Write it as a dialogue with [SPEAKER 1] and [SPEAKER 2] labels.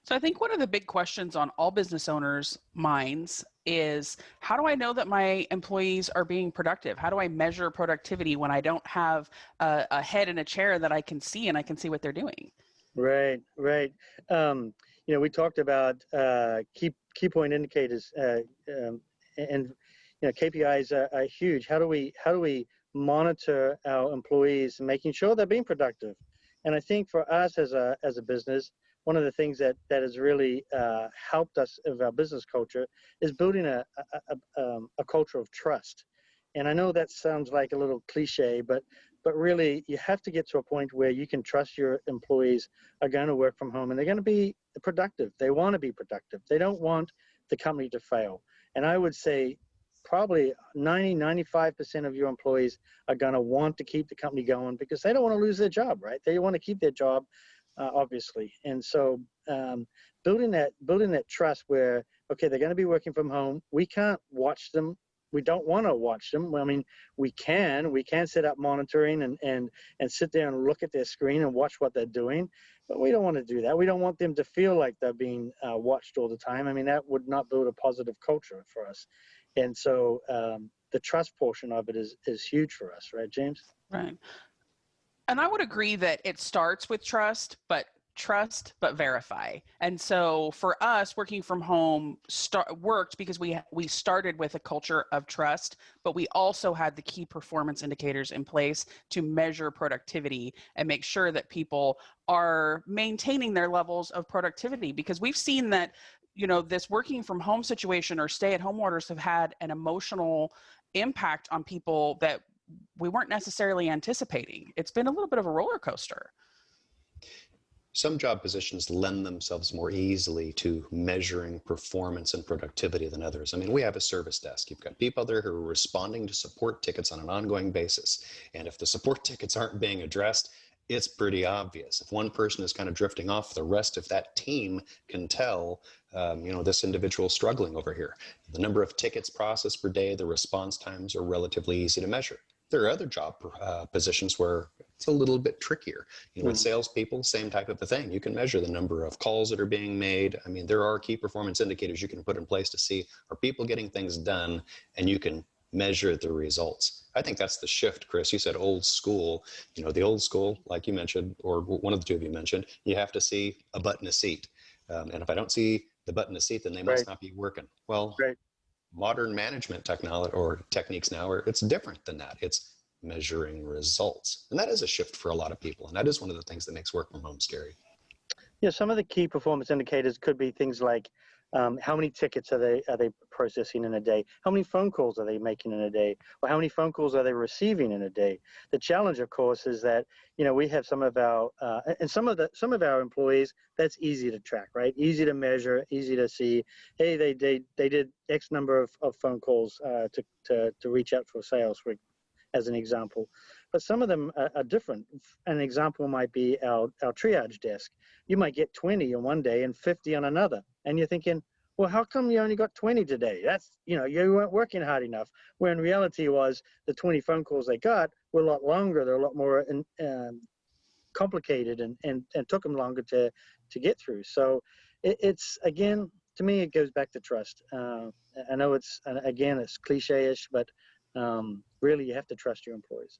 [SPEAKER 1] So I think one of the big questions on all business owners' minds is, how do I know that my employees are being productive? How do I measure productivity when I don't have a head in a chair that I can see and I can see what they're doing?
[SPEAKER 2] Right, right. We talked about key point indicators, and KPIs are huge. How do we monitor our employees, making sure they're being productive? And I think for us as a business, one of the things that has really helped us of our business culture is building a culture of trust. And I know that sounds like a little cliche, but really you have to get to a point where you can trust your employees are going to work from home and they're going to be productive. They want to be productive. They don't want the company to fail. And I would say probably 95% of your employees are going to want to keep the company going because they don't want to lose their job, right? They want to keep their job, obviously. And so building that trust where, okay, they're going to be working from home. We can't watch them. We don't want to watch them. I mean, we can set up monitoring and sit there and look at their screen and watch what they're doing, but we don't want to do that. We don't want them to feel like they're being watched all the time. I mean, that would not build a positive culture for us. And so the trust portion of it is huge for us, right, James?
[SPEAKER 1] Right. And I would agree that it starts with trust, but verify. And so for us, working from home worked because we started with a culture of trust, but we also had the key performance indicators in place to measure productivity and make sure that people are maintaining their levels of productivity. Because we've seen that, this working from home situation or stay-at-home orders have had an emotional impact on people that we weren't necessarily anticipating. It's been a little bit of a roller coaster.
[SPEAKER 3] Some job positions lend themselves more easily to measuring performance and productivity than others. I mean, we have a service desk. You've got people there who are responding to support tickets on an ongoing basis. And if the support tickets aren't being addressed, it's pretty obvious. If one person is kind of drifting off, the rest of that team can tell, this individual is struggling over here. The number of tickets processed per day, the response times are relatively easy to measure. There are other job positions where it's a little bit trickier. With salespeople, same type of a thing. You can measure the number of calls that are being made. I mean, there are key performance indicators you can put in place to see, are people getting things done, and you can measure the results. I think that's the shift, Chris. You said old school. The old school, like you mentioned, or one of the two of you mentioned, you have to see a butt in a seat. And if I don't see the butt in a seat, then they must not be working. Well, modern management technology or techniques now, it's different than that. It's measuring results. And that is a shift for a lot of people. And that is one of the things that makes work from home scary.
[SPEAKER 2] Yeah, some of the key performance indicators could be things like how many tickets are they processing in a day? How many phone calls are they making in a day? Or how many phone calls are they receiving in a day? The challenge, of course, is that we have some of our and some of our employees, that's easy to track, right? Easy to measure, easy to see. Hey, they did X number of phone calls to reach out for sales, as an example. But some of them are different. An example might be our triage desk. You might get 20 on one day and 50 on another. And you're thinking, well, how come you only got 20 today? That's, you weren't working hard enough. Where in reality was the 20 phone calls they got were a lot longer. They're a lot more complicated and took them longer to get through. So it's, again, to me, it goes back to trust. I know it's cliche-ish, but really you have to trust your employees.